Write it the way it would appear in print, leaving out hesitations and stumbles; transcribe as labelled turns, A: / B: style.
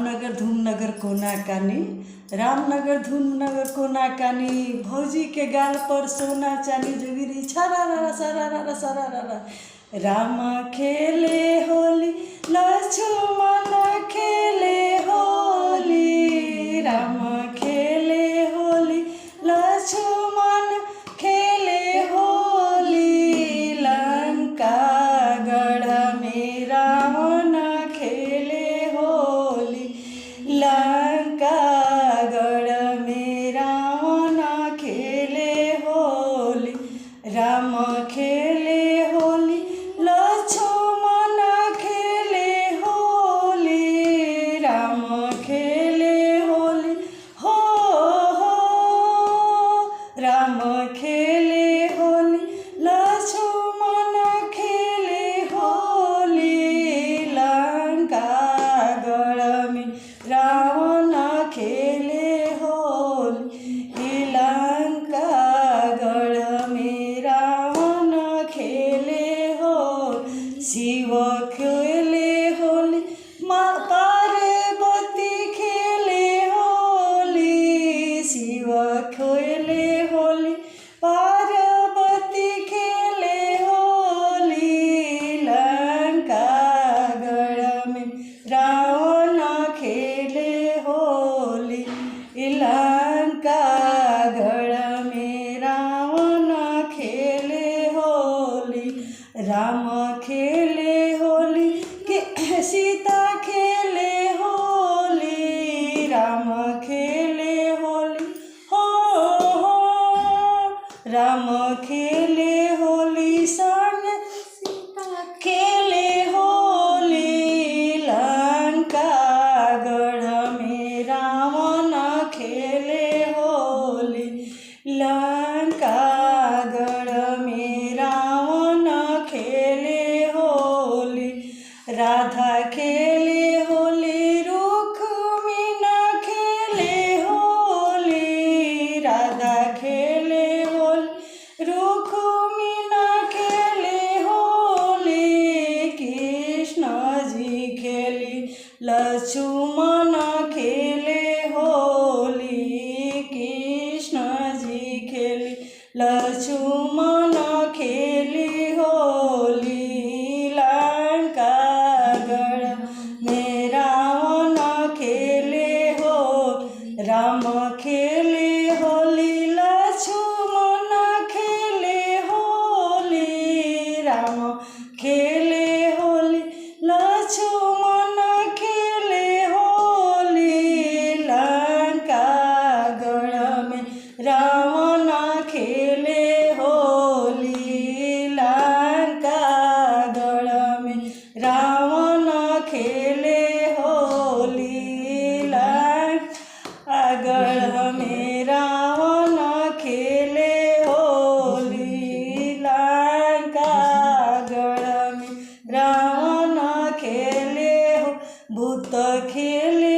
A: रामनगर धूमनगर कोना कानी, रामनगर धूमनगर कोना कानी, भौजी के गाल पर सोना चानी जोगिरी छरारा सरारा सरारा। राम खेले होली लक्ष्मण खेले होली, राम खेले होली लक्ष्मण खेले होली, लंका गढ़ में रावण खेले होली, लंका गढ़ में रावण खेले होली। राम खेले होली लक्ष्मण खेले होली, राम खेले होली हो राम खेले होली लक्ष्मण खेले होली, लंका गढ़ में रावण खेले होली, लंका गढ़ में रावण खेले होली। शिव खेले होली पार्वती खेले होली, शिव खेले होली पार्वती खेले होली, लंका गढ़ में रावण खेले होली, लंका गढ़ में रावण खेले होली। राम खेले होली के सीता खेले होली, राम खेले होली हो राम खेले होली संग सीता खेले होली, लंका गढ़ में रावण खेले होली, लंका गढ़ में रावण खेले होली। राधा खेले होली रुक्मिण खेले होली, राधा खेले होली रुक्मिण खेले होली, कृष्ण जी खेली लक्ष्मण खेले होली, कृष्ण जी खेली लक्ष्मण खेली होली, लंका गढ़ में रावण खेले हो। राम खेले होली लक्ष्मण खेले होली, राम खेले होली लक्ष्मण खेले होली, लंका गढ़ में रावण खेले होली, लंका गढ़ में रावण खेले होली, लंका गढ़ में रावण खेले होली, लंका गढ़ में रावण खेले हो। भूत खेले